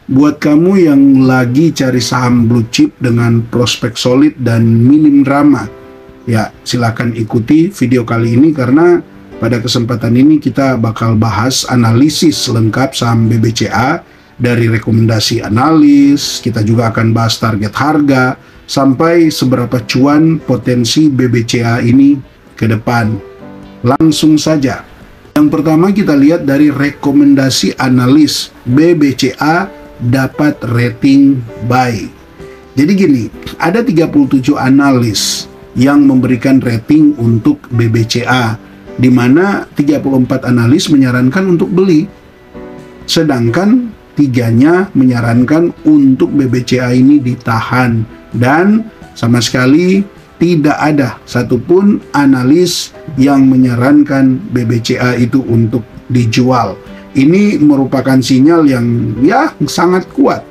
Buat kamu yang lagi cari saham blue chip dengan prospek solid dan minim drama, ya silakan ikuti video kali ini karena pada kesempatan ini kita bakal bahas analisis lengkap saham BBCA dari rekomendasi analis. Kita juga akan bahas target harga sampai seberapa cuan potensi BBCA ini ke depan. Langsung saja. Yang pertama kita lihat dari rekomendasi analis BBCA dapat rating buy. Jadi gini, ada 37 analis yang memberikan rating untuk BBCA, di mana 34 analis menyarankan untuk beli, sedangkan 3-nya menyarankan untuk BBCA ini ditahan, dan sama sekali tidak ada satupun analis yang menyarankan BBCA itu untuk dijual. Ini merupakan sinyal yang sangat kuat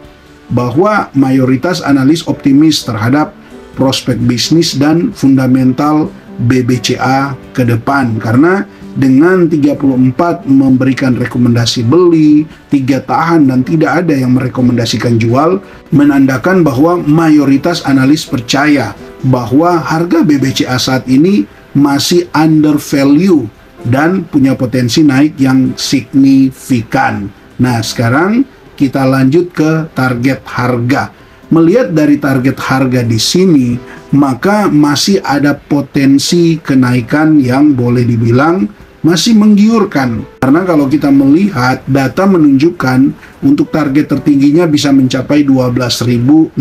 bahwa mayoritas analis optimis terhadap prospek bisnis dan fundamental BBCA ke depan, karena dengan 34 memberikan rekomendasi beli, 3 tahan dan tidak ada yang merekomendasikan jual, menandakan bahwa mayoritas analis percaya bahwa harga BBCA saat ini masih under value dan punya potensi naik yang signifikan. Nah, sekarang kita lanjut ke target harga. Melihat dari target harga di sini, maka masih ada potensi kenaikan yang boleh dibilang masih menggiurkan. Karena kalau kita melihat data menunjukkan untuk target tertingginya bisa mencapai 12.600.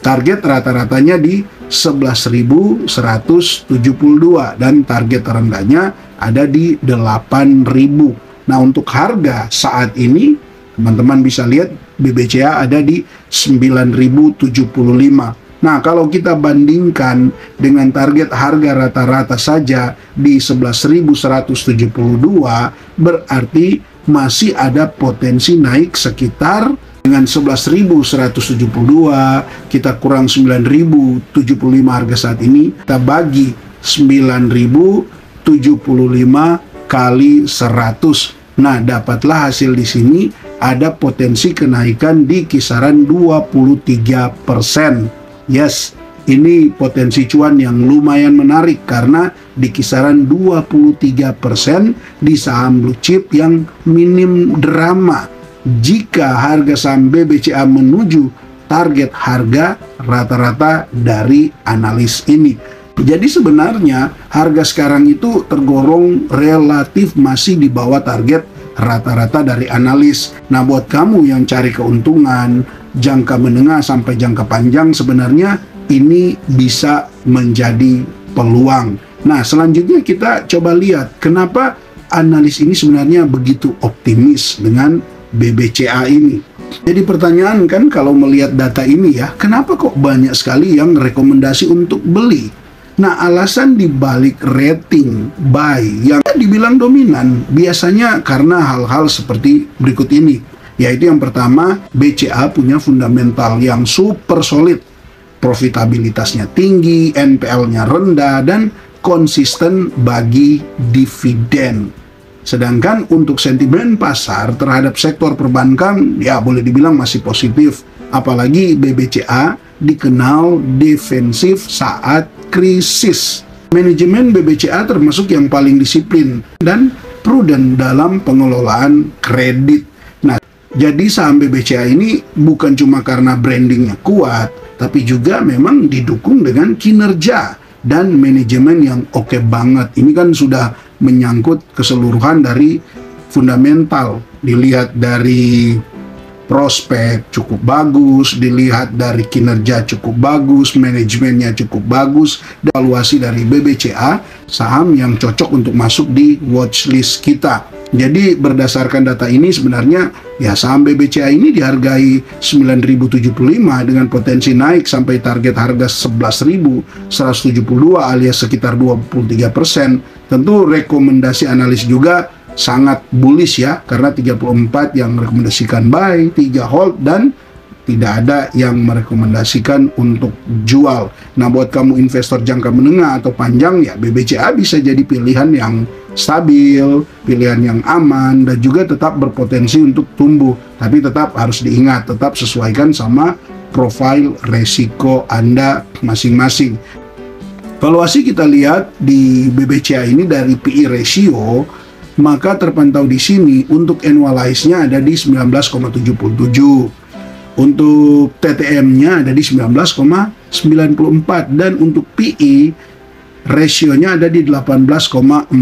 Target rata-ratanya di 11.172 dan target terendahnya ada di 8.000. Nah, untuk harga saat ini teman-teman bisa lihat BBCA ada di 9.075. Nah, kalau kita bandingkan dengan target harga rata-rata saja di 11.172, berarti masih ada potensi naik sekitar dengan 11.172 kita kurang 9.075 harga saat ini, kita bagi 9.075 kali 100. Nah, dapatlah hasil di sini ada potensi kenaikan di kisaran 23%. Yes, ini potensi cuan yang lumayan menarik karena di kisaran 23% di saham blue chip yang minim drama. Jika harga saham BBCA menuju target harga rata-rata dari analis ini. Jadi sebenarnya harga sekarang itu tergolong relatif masih di bawah target rata-rata dari analis. Nah, buat kamu yang cari keuntungan jangka menengah sampai jangka panjang, sebenarnya ini bisa menjadi peluang. Nah, selanjutnya kita coba lihat kenapa analis ini sebenarnya begitu optimis dengan BBCA ini. Jadi pertanyaan kan kalau melihat data ini ya, kenapa kok banyak sekali yang rekomendasi untuk beli? Nah, alasan dibalik rating buy yang dibilang dominan biasanya karena hal-hal seperti berikut ini. Yaitu yang pertama, BCA punya fundamental yang super solid. Profitabilitasnya tinggi, NPL-nya rendah, dan konsisten bagi dividen. Sedangkan untuk sentimen pasar terhadap sektor perbankan ya boleh dibilang masih positif. Apalagi BBCA dikenal defensif saat krisis. Manajemen BBCA termasuk yang paling disiplin dan prudent dalam pengelolaan kredit. Nah, jadi saham BBCA ini bukan cuma karena brandingnya kuat, tapi juga memang didukung dengan kinerja dan manajemen yang oke banget. Ini kan sudah menyangkut keseluruhan dari fundamental. Dilihat dari prospek cukup bagus, dilihat dari kinerja cukup bagus, manajemennya cukup bagus, dan evaluasi dari BBCA, saham yang cocok untuk masuk di watchlist kita. Jadi berdasarkan data ini sebenarnya ya saham BBCA ini dihargai 9.075 dengan potensi naik sampai target harga 11.172 alias sekitar 23%. Tentu rekomendasi analis juga sangat bullish ya, karena 34 yang merekomendasikan buy, 3 hold, dan tidak ada yang merekomendasikan untuk jual. Nah, buat kamu investor jangka menengah atau panjang, ya BBCA bisa jadi pilihan yang stabil, pilihan yang aman, dan juga tetap berpotensi untuk tumbuh. Tapi tetap harus diingat, tetap sesuaikan sama profil resiko Anda masing-masing. Valuasi kita lihat di BBCA ini dari PE ratio, maka terpantau di sini untuk annualize-nya ada di 19,77. Untuk TTM-nya ada di 19,94 dan untuk PE rasionya ada di 18,47.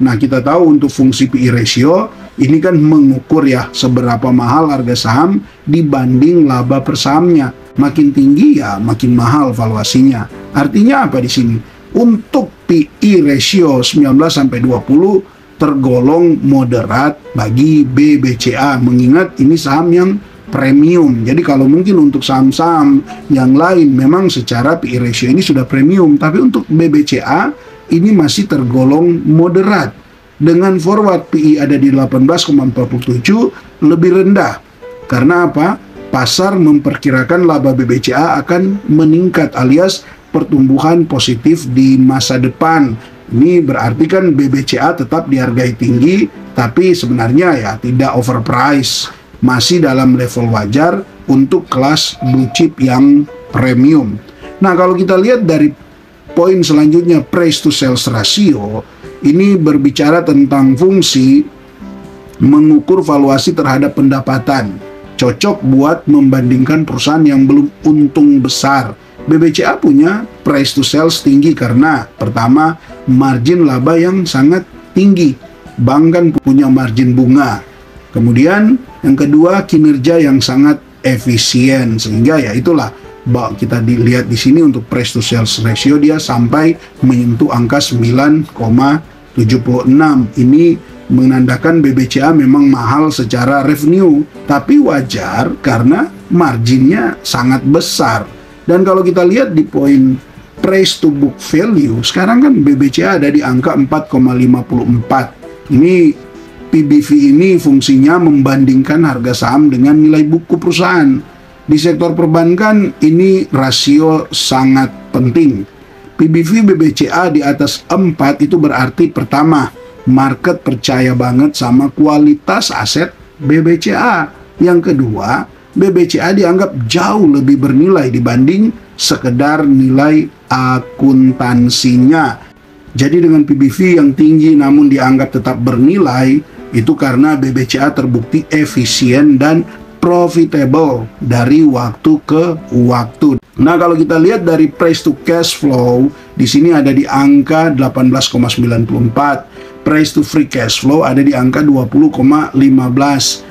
Nah, kita tahu untuk fungsi PE ratio ini kan mengukur ya seberapa mahal harga saham dibanding laba per sahamnya. Makin tinggi ya makin mahal valuasinya. Artinya apa di sini? Untuk PE ratio 19-20 tergolong moderat bagi BBCA, mengingat ini saham yang premium. Jadi kalau mungkin untuk saham-saham yang lain memang secara PE ratio ini sudah premium, tapi untuk BBCA ini masih tergolong moderat. Dengan forward PE ada di 18,47, lebih rendah. Karena apa? Pasar memperkirakan laba BBCA akan meningkat alias pertumbuhan positif di masa depan. Ini berarti kan BBCA tetap dihargai tinggi, tapi sebenarnya ya tidak overpriced. Masih dalam level wajar untuk kelas blue chip yang premium. Nah, kalau kita lihat dari poin selanjutnya, price to sales ratio, ini berbicara tentang fungsi mengukur valuasi terhadap pendapatan. Cocok buat membandingkan perusahaan yang belum untung besar. BBCA punya price to sales tinggi karena pertama, margin laba yang sangat tinggi. Bank kan punya margin bunga. Kemudian yang kedua, kinerja yang sangat efisien, sehingga ya itulah kita dilihat di sini untuk price to sales ratio dia sampai menyentuh angka 9,76. Ini menandakan BBCA memang mahal secara revenue, tapi wajar karena marginnya sangat besar. Dan kalau kita lihat di poin price to book value, sekarang kan BBCA ada di angka 4,54. Ini PBV ini fungsinya membandingkan harga saham dengan nilai buku perusahaan. Di sektor perbankan ini rasio sangat penting. PBV BBCA di atas 4 itu berarti pertama, market percaya banget sama kualitas aset BBCA. Yang kedua, BBCA dianggap jauh lebih bernilai dibanding sekedar nilai akuntansinya. Jadi dengan PBV yang tinggi namun dianggap tetap bernilai, itu karena BBCA terbukti efisien dan profitable dari waktu ke waktu. Nah, kalau kita lihat dari price to cash flow, di sini ada di angka 18,94. Price to free cash flow ada di angka 20,15.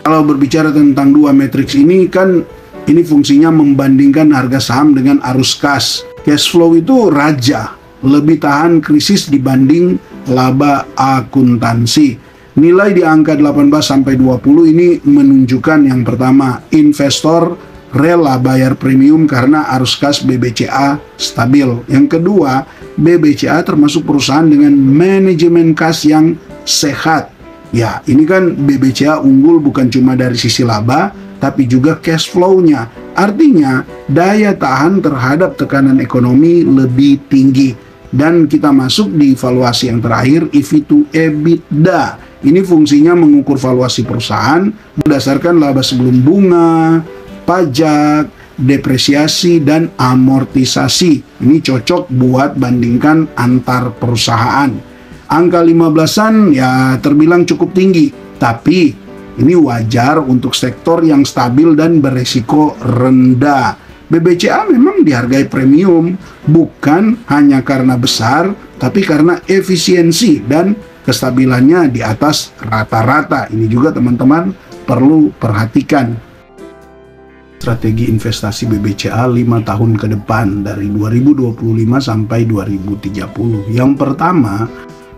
Kalau berbicara tentang dua matriks ini kan, ini fungsinya membandingkan harga saham dengan arus kas. Cash flow itu raja, lebih tahan krisis dibanding laba akuntansi. Nilai di angka 18-20 ini menunjukkan yang pertama, investor rela bayar premium karena arus kas BBCA stabil. Yang kedua, BBCA termasuk perusahaan dengan manajemen kas yang sehat. Ya, ini kan BBCA unggul bukan cuma dari sisi laba, tapi juga cash flow-nya. Artinya, daya tahan terhadap tekanan ekonomi lebih tinggi. Dan kita masuk di valuasi yang terakhir, EV to EBITDA. Ini fungsinya mengukur valuasi perusahaan berdasarkan laba sebelum bunga, pajak, depresiasi, dan amortisasi. Ini cocok buat bandingkan antar perusahaan. Angka 15-an ya terbilang cukup tinggi, tapi ini wajar untuk sektor yang stabil dan beresiko rendah. BBCA memang dihargai premium, bukan hanya karena besar, tapi karena efisiensi dan kestabilannya di atas rata-rata. Ini juga teman-teman perlu perhatikan. Strategi investasi BBCA 5 tahun ke depan dari 2025 sampai 2030. Yang pertama,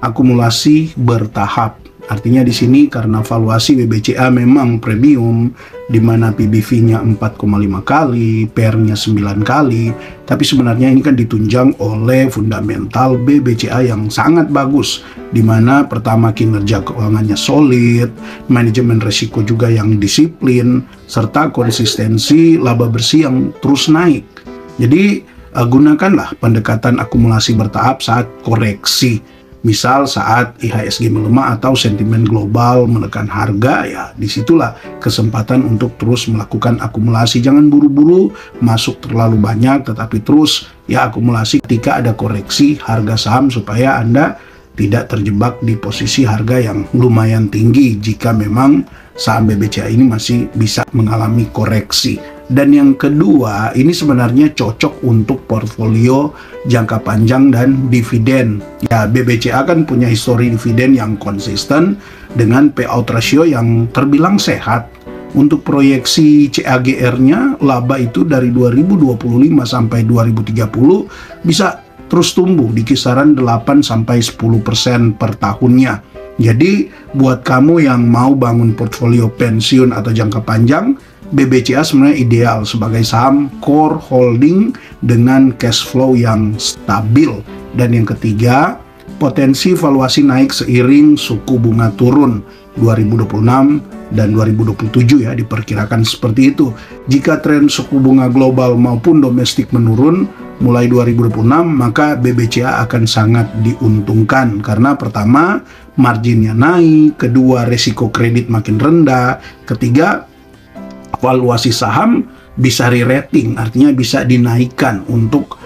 akumulasi bertahap. Artinya di sini karena valuasi BBCA memang premium, di mana PBV-nya 4,5 kali, PER-nya 9 kali, tapi sebenarnya ini kan ditunjang oleh fundamental BBCA yang sangat bagus, di mana pertama kinerja keuangannya solid, manajemen risiko juga yang disiplin, serta konsistensi laba bersih yang terus naik. Jadi gunakanlah pendekatan akumulasi bertahap saat koreksi. Misal saat IHSG melemah atau sentimen global menekan harga, ya disitulah kesempatan untuk terus melakukan akumulasi. Jangan buru-buru masuk terlalu banyak, tetapi terus ya akumulasi ketika ada koreksi harga saham supaya Anda tidak terjebak di posisi harga yang lumayan tinggi jika memang saham BBCA ini masih bisa mengalami koreksi. Dan yang kedua, ini sebenarnya cocok untuk portfolio jangka panjang dan dividen. Ya, BBCA kan punya histori dividen yang konsisten dengan payout ratio yang terbilang sehat. Untuk proyeksi CAGR-nya, laba itu dari 2025 sampai 2030 bisa terus tumbuh di kisaran 8-10% per tahunnya. Jadi, buat kamu yang mau bangun portfolio pensiun atau jangka panjang, BBCA sebenarnya ideal sebagai saham core holding dengan cash flow yang stabil. Dan yang ketiga, potensi valuasi naik seiring suku bunga turun 2026 dan 2027 ya, diperkirakan seperti itu. Jika tren suku bunga global maupun domestik menurun mulai 2026, maka BBCA akan sangat diuntungkan karena pertama, marginnya naik, kedua, resiko kredit makin rendah, ketiga, valuasi saham bisa re-rating, artinya bisa dinaikkan untuk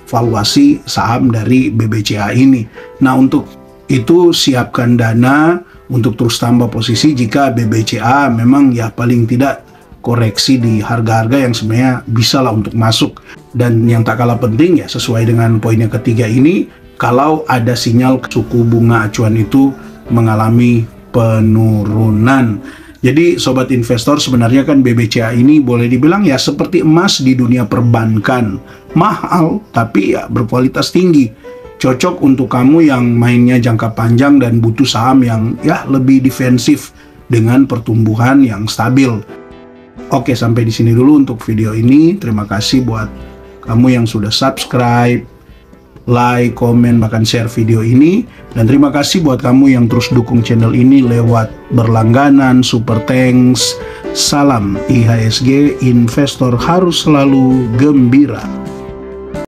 valuasi saham dari BBCA ini. Nah, untuk itu siapkan dana untuk terus tambah posisi jika BBCA memang ya paling tidak koreksi di harga-harga yang sebenarnya bisa lah untuk masuk. Dan yang tak kalah penting ya, sesuai dengan poin yang ketiga ini, kalau ada sinyal suku bunga acuan itu mengalami penurunan. Jadi sobat investor, sebenarnya kan BBCA ini boleh dibilang ya seperti emas di dunia perbankan. Mahal tapi ya berkualitas tinggi. Cocok untuk kamu yang mainnya jangka panjang dan butuh saham yang ya lebih defensif dengan pertumbuhan yang stabil. Oke, sampai di sini dulu untuk video ini. Terima kasih buat kamu yang sudah subscribe, like, komen, bahkan share video ini. Dan terima kasih buat kamu yang terus dukung channel ini lewat berlangganan, super thanks. Salam IHSG, investor harus selalu gembira.